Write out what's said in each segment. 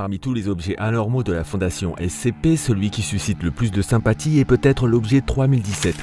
Parmi tous les objets anormaux de la fondation SCP, celui qui suscite le plus de sympathie est peut-être l'objet 3017.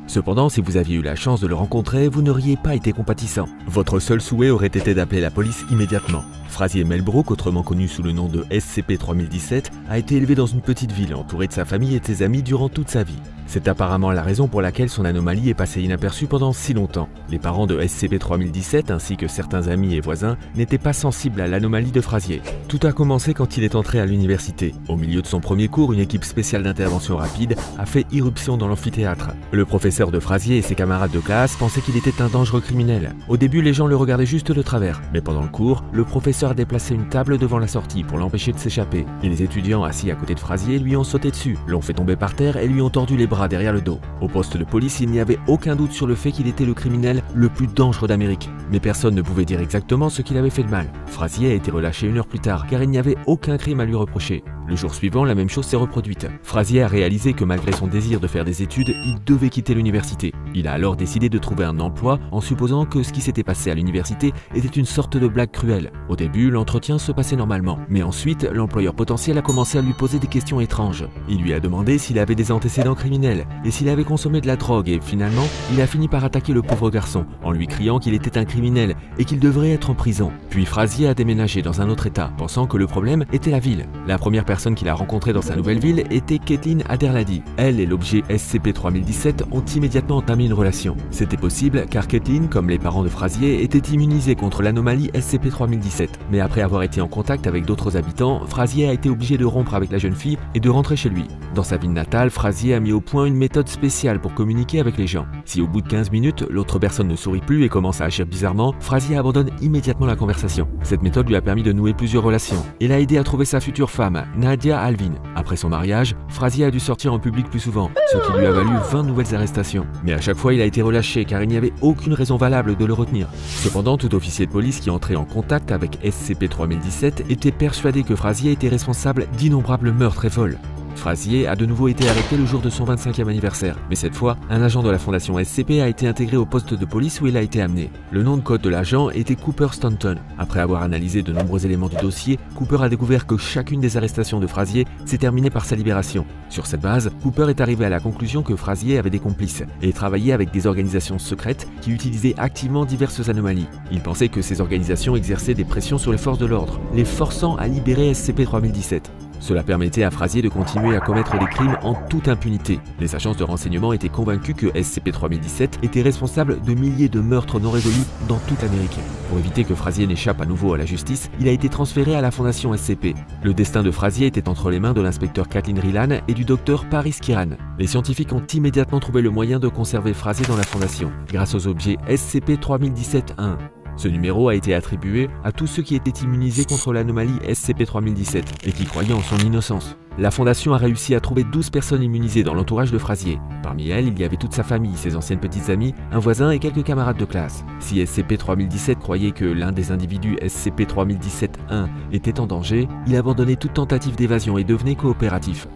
Cependant, si vous aviez eu la chance de le rencontrer, vous n'auriez pas été compatissant. Votre seul souhait aurait été d'appeler la police immédiatement. Frazier Melbrook, autrement connu sous le nom de SCP-3017, a été élevé dans une petite ville, entouré de sa famille et de ses amis durant toute sa vie. C'est apparemment la raison pour laquelle son anomalie est passée inaperçue pendant si longtemps. Les parents de SCP-3017 ainsi que certains amis et voisins n'étaient pas sensibles à l'anomalie de Frazier. Tout a commencé quand il est entré à l'université. Au milieu de son premier cours, une équipe spéciale d'intervention rapide a fait irruption dans l'amphithéâtre. Le professeur de Frazier et ses camarades de classe pensaient qu'il était un dangereux criminel. Au début, les gens le regardaient juste de travers, mais pendant le cours, le professeur a déplacé une table devant la sortie pour l'empêcher de s'échapper. Et les étudiants assis à côté de Frazier lui ont sauté dessus, l'ont fait tomber par terre et lui ont tordu les bras derrière le dos. Au poste de police, il n'y avait aucun doute sur le fait qu'il était le criminel le plus dangereux d'Amérique. Mais personne ne pouvait dire exactement ce qu'il avait fait de mal. Frazier a été relâché 1 heure plus tard, car il n'y avait aucun crime à lui reprocher. Le jour suivant, la même chose s'est reproduite. Frazier a réalisé que malgré son désir de faire des études, il devait quitter l'université. Il a alors décidé de trouver un emploi en supposant que ce qui s'était passé à l'université était une sorte de blague cruelle. Au début, l'entretien se passait normalement, mais ensuite, l'employeur potentiel a commencé à lui poser des questions étranges. Il lui a demandé s'il avait des antécédents criminels et s'il avait consommé de la drogue et finalement, il a fini par attaquer le pauvre garçon en lui criant qu'il était un criminel et qu'il devrait être en prison. Puis Frazier a déménagé dans un autre état, pensant que le problème était la ville. La première personne qu'il a rencontrée dans sa nouvelle ville était Caitlin Aderlady. Elle et l'objet SCP-3017 ont immédiatement entamé une relation. C'était possible car Caitlin, comme les parents de Frazier, était immunisée contre l'anomalie SCP-3017. Mais après avoir été en contact avec d'autres habitants, Frazier a été obligé de rompre avec la jeune fille et de rentrer chez lui. Dans sa ville natale, Frazier a mis au point une méthode spéciale pour communiquer avec les gens. Si au bout de 15 minutes, l'autre personne ne sourit plus et commence à agir bizarrement, Frazier abandonne immédiatement la conversation. Cette méthode lui a permis de nouer plusieurs relations. Il a aidé à trouver sa future femme, Nadia Alvin. Après son mariage, Frazier a dû sortir en public plus souvent, ce qui lui a valu 20 nouvelles arrestations. Mais à chaque fois, il a été relâché car il n'y avait aucune raison valable de le retenir. Cependant, tout officier de police qui entrait en contact avec SCP-3017 était persuadé que Frazier était responsable d'innombrables meurtres et vols. Frazier a de nouveau été arrêté le jour de son 25e anniversaire, mais cette fois, un agent de la fondation SCP a été intégré au poste de police où il a été amené. Le nom de code de l'agent était Cooper Stanton. Après avoir analysé de nombreux éléments du dossier, Cooper a découvert que chacune des arrestations de Frazier s'est terminée par sa libération. Sur cette base, Cooper est arrivé à la conclusion que Frazier avait des complices et travaillait avec des organisations secrètes qui utilisaient activement diverses anomalies. Il pensait que ces organisations exerçaient des pressions sur les forces de l'ordre, les forçant à libérer SCP-3017. Cela permettait à Frazier de continuer à commettre des crimes en toute impunité. Les agences de renseignement étaient convaincues que SCP-3017 était responsable de milliers de meurtres non résolus dans toute l'Amérique. Pour éviter que Frazier n'échappe à nouveau à la justice, il a été transféré à la fondation SCP. Le destin de Frazier était entre les mains de l'inspecteur Kathleen Rielan et du docteur Paris Kiran. Les scientifiques ont immédiatement trouvé le moyen de conserver Frazier dans la fondation, grâce aux objets SCP-3017-1. Ce numéro a été attribué à tous ceux qui étaient immunisés contre l'anomalie SCP-3017 et qui croyaient en son innocence. La fondation a réussi à trouver 12 personnes immunisées dans l'entourage de Frazier. Parmi elles, il y avait toute sa famille, ses anciennes petites amies, un voisin et quelques camarades de classe. Si SCP-3017 croyait que l'un des individus SCP-3017-1 était en danger, il abandonnait toute tentative d'évasion et devenait coopératif.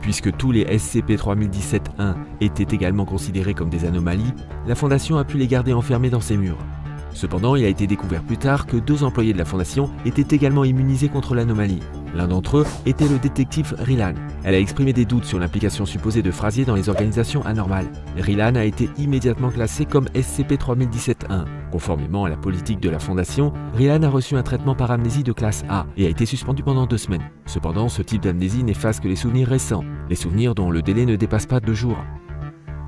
Puisque tous les SCP-3017-1 étaient également considérés comme des anomalies, la fondation a pu les garder enfermés dans ses murs. Cependant, il a été découvert plus tard que 2 employés de la fondation étaient également immunisés contre l'anomalie. L'un d'entre eux était le détective Rielan. Elle a exprimé des doutes sur l'implication supposée de Frazier dans les organisations anormales. Rielan a été immédiatement classé comme SCP-3017-1. Conformément à la politique de la fondation, Rielan a reçu un traitement par amnésie de classe A et a été suspendu pendant 2 semaines. Cependant, ce type d'amnésie n'efface que les souvenirs récents, les souvenirs dont le délai ne dépasse pas 2 jours.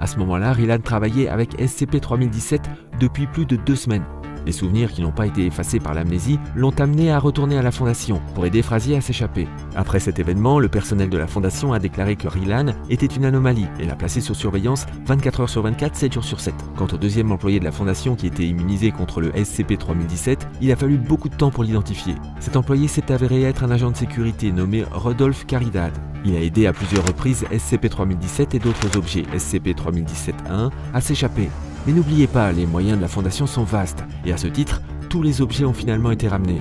À ce moment-là, Rielan travaillait avec SCP-3017 depuis plus de 2 semaines. Les souvenirs qui n'ont pas été effacés par l'amnésie l'ont amené à retourner à la fondation pour aider Frazier à s'échapper. Après cet événement, le personnel de la fondation a déclaré que Rielan était une anomalie et l'a placé sous surveillance 24 heures sur 24, 7 jours sur 7. Quant au deuxième employé de la fondation qui était immunisé contre le SCP-3017, il a fallu beaucoup de temps pour l'identifier. Cet employé s'est avéré être un agent de sécurité nommé Rodolphe Caridad. Il a aidé à plusieurs reprises SCP-3017 et d'autres objets SCP-3017-1 à s'échapper. Mais n'oubliez pas, les moyens de la fondation sont vastes, et à ce titre, tous les objets ont finalement été ramenés.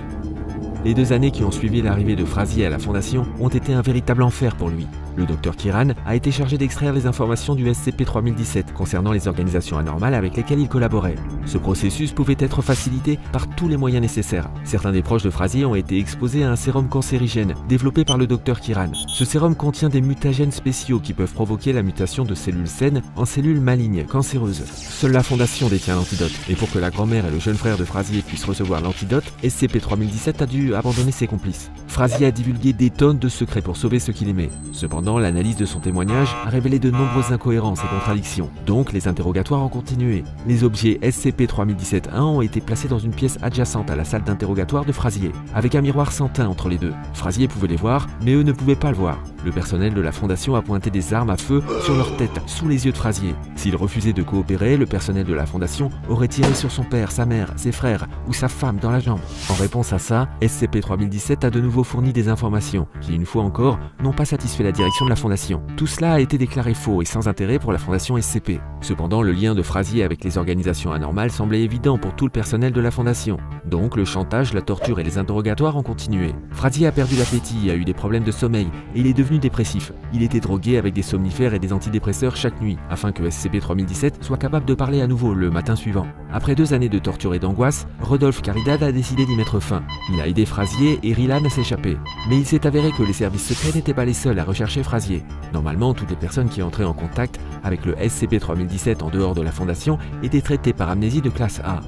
Les 2 années qui ont suivi l'arrivée de Frazier à la Fondation ont été un véritable enfer pour lui. Le docteur Kiran a été chargé d'extraire les informations du SCP-3017 concernant les organisations anormales avec lesquelles il collaborait. Ce processus pouvait être facilité par tous les moyens nécessaires. Certains des proches de Frazier ont été exposés à un sérum cancérigène développé par le docteur Kiran. Ce sérum contient des mutagènes spéciaux qui peuvent provoquer la mutation de cellules saines en cellules malignes, cancéreuses. Seule la Fondation détient l'antidote, et pour que la grand-mère et le jeune frère de Frazier puissent recevoir l'antidote, SCP-3017 a dû abandonner ses complices. Frazier a divulgué des tonnes de secrets pour sauver ceux qu'il aimait. Cependant, l'analyse de son témoignage a révélé de nombreuses incohérences et contradictions. Donc, les interrogatoires ont continué. Les objets SCP-3017-1 ont été placés dans une pièce adjacente à la salle d'interrogatoire de Frazier, avec un miroir sans teint entre les deux. Frazier pouvait les voir, mais eux ne pouvaient pas le voir. Le personnel de la Fondation a pointé des armes à feu sur leur tête, sous les yeux de Frazier. S'il refusait de coopérer, le personnel de la Fondation aurait tiré sur son père, sa mère, ses frères ou sa femme dans la jambe. En réponse à ça, SCP-3017 a de nouveau fourni des informations qui, une fois encore, n'ont pas satisfait la direction de la Fondation. Tout cela a été déclaré faux et sans intérêt pour la Fondation SCP. Cependant, le lien de Frazier avec les organisations anormales semblait évident pour tout le personnel de la Fondation. Donc, le chantage, la torture et les interrogatoires ont continué. Frazier a perdu l'appétit, a eu des problèmes de sommeil et il est devenu dépressif. Il était drogué avec des somnifères et des antidépresseurs chaque nuit, afin que SCP-3017 soit capable de parler à nouveau le matin suivant. Après 2 années de torture et d'angoisse, Rodolphe Caridad a décidé d'y mettre fin. Il a aidé Frazier et Rilan à s'échapper. Mais il s'est avéré que les services secrets n'étaient pas les seuls à rechercher Frazier. Normalement, toutes les personnes qui entraient en contact avec le SCP-3017 en dehors de la Fondation étaient traitées par amnésie de classe A.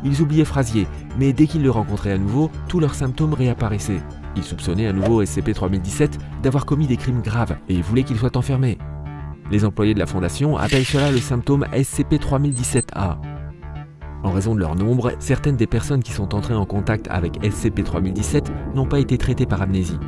Ils oubliaient Frazier, mais dès qu'ils le rencontraient à nouveau, tous leurs symptômes réapparaissaient. Ils soupçonnaient à nouveau SCP-3017 d'avoir commis des crimes graves et voulaient qu'il soit enfermé. Les employés de la Fondation appellent cela le symptôme SCP-3017-A. En raison de leur nombre, certaines des personnes qui sont entrées en contact avec SCP-3017 n'ont pas été traitées par amnésie.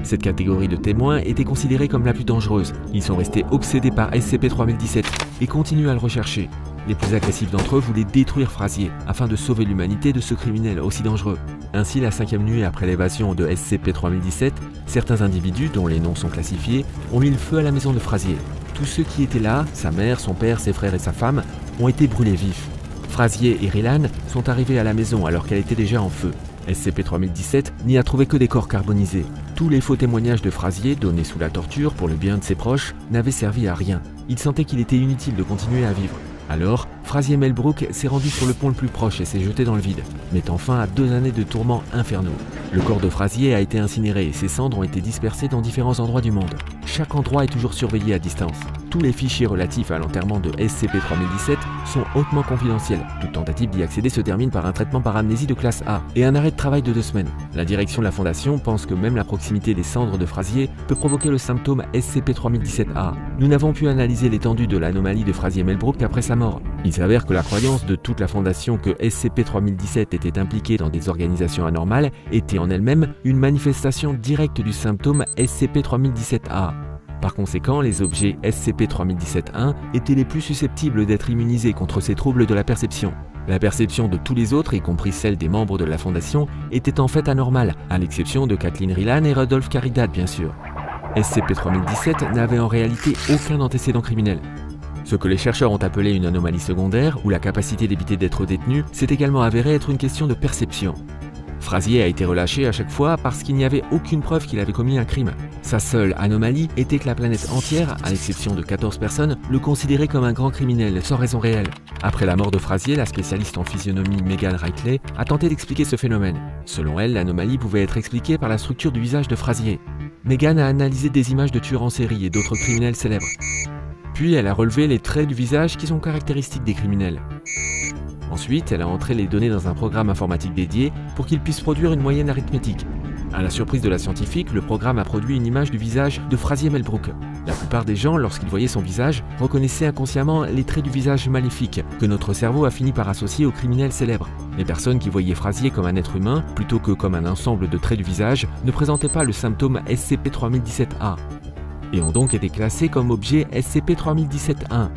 Cette catégorie de témoins était considérée comme la plus dangereuse. Ils sont restés obsédés par SCP-3017 et continuent à le rechercher. Les plus agressifs d'entre eux voulaient détruire Frazier afin de sauver l'humanité de ce criminel aussi dangereux. Ainsi, la 5e nuit après l'évasion de SCP-3017, certains individus, dont les noms sont classifiés, ont mis le feu à la maison de Frazier. Tous ceux qui étaient là, sa mère, son père, ses frères et sa femme, ont été brûlés vifs. Frazier et Rilan sont arrivés à la maison alors qu'elle était déjà en feu. SCP-3017 n'y a trouvé que des corps carbonisés. Tous les faux témoignages de Frazier, donnés sous la torture pour le bien de ses proches, n'avaient servi à rien. Il sentait qu'il était inutile de continuer à vivre. Alors, Frazier Melbrook s'est rendu sur le pont le plus proche et s'est jeté dans le vide, mettant fin à 2 années de tourments infernaux. Le corps de Frazier a été incinéré et ses cendres ont été dispersées dans différents endroits du monde. Chaque endroit est toujours surveillé à distance. Tous les fichiers relatifs à l'enterrement de SCP-3017 sont hautement confidentiels. Toute tentative d'y accéder se termine par un traitement par amnésie de classe A et un arrêt de travail de 2 semaines. La direction de la Fondation pense que même la proximité des cendres de Frazier peut provoquer le symptôme SCP-3017-A. Nous n'avons pu analyser l'étendue de l'anomalie de Frazier Melbrook qu'après sa mort. Il s'avère que la croyance de toute la Fondation que SCP-3017 était impliqué dans des organisations anormales était en elle-même une manifestation directe du symptôme SCP-3017-A. Par conséquent, les objets SCP-3017-1 étaient les plus susceptibles d'être immunisés contre ces troubles de la perception. La perception de tous les autres, y compris celle des membres de la Fondation, était en fait anormale, à l'exception de Kathleen Rilan et Rodolphe Caridad, bien sûr. SCP-3017 n'avait en réalité aucun antécédent criminel. Ce que les chercheurs ont appelé une anomalie secondaire, ou la capacité d'éviter d'être détenu, s'est également avéré être une question de perception. Frazier a été relâché à chaque fois parce qu'il n'y avait aucune preuve qu'il avait commis un crime. Sa seule anomalie était que la planète entière, à l'exception de 14 personnes, le considérait comme un grand criminel sans raison réelle. Après la mort de Frazier, la spécialiste en physionomie Megan Reichley a tenté d'expliquer ce phénomène. Selon elle, l'anomalie pouvait être expliquée par la structure du visage de Frazier. Megan a analysé des images de tueurs en série et d'autres criminels célèbres. Puis elle a relevé les traits du visage qui sont caractéristiques des criminels. Ensuite, elle a entré les données dans un programme informatique dédié pour qu'il puisse produire une moyenne arithmétique. À la surprise de la scientifique, le programme a produit une image du visage de Frazier Melbrook. La plupart des gens, lorsqu'ils voyaient son visage, reconnaissaient inconsciemment les traits du visage maléfique que notre cerveau a fini par associer aux criminels célèbres. Les personnes qui voyaient Frazier comme un être humain, plutôt que comme un ensemble de traits du visage, ne présentaient pas le symptôme SCP-3017-A et ont donc été classées comme objet SCP-3017-1.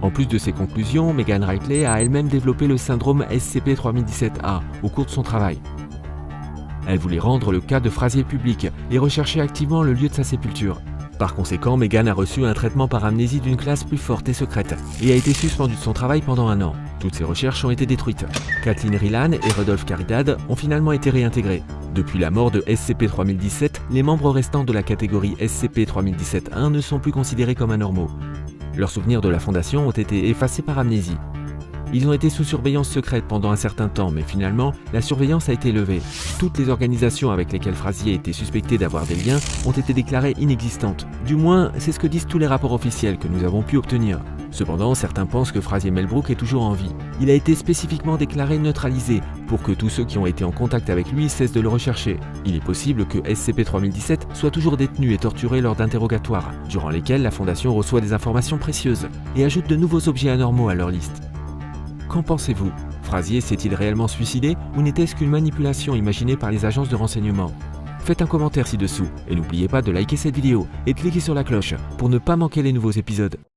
En plus de ces conclusions, Megan Reichley a elle-même développé le syndrome SCP-3017-A au cours de son travail. Elle voulait rendre le cas de Frazier public et rechercher activement le lieu de sa sépulture. Par conséquent, Meghan a reçu un traitement par amnésie d'une classe plus forte et secrète et a été suspendue de son travail pendant 1 an. Toutes ses recherches ont été détruites. Kathleen Rieland et Rudolph Caridad ont finalement été réintégrés. Depuis la mort de SCP-3017, les membres restants de la catégorie SCP-3017-1 ne sont plus considérés comme anormaux. Leurs souvenirs de la Fondation ont été effacés par amnésie. Ils ont été sous surveillance secrète pendant un certain temps, mais finalement, la surveillance a été levée. Toutes les organisations avec lesquelles Frazier était suspecté d'avoir des liens ont été déclarées inexistantes. Du moins, c'est ce que disent tous les rapports officiels que nous avons pu obtenir. Cependant, certains pensent que Frazier Melbrook est toujours en vie. Il a été spécifiquement déclaré neutralisé pour que tous ceux qui ont été en contact avec lui cessent de le rechercher. Il est possible que SCP-3017 soit toujours détenu et torturé lors d'interrogatoires, durant lesquels la Fondation reçoit des informations précieuses et ajoute de nouveaux objets anormaux à leur liste. Qu'en pensez-vous? Frazier s'est-il réellement suicidé ou n'était-ce qu'une manipulation imaginée par les agences de renseignement? Faites un commentaire ci-dessous et n'oubliez pas de liker cette vidéo et de cliquer sur la cloche pour ne pas manquer les nouveaux épisodes.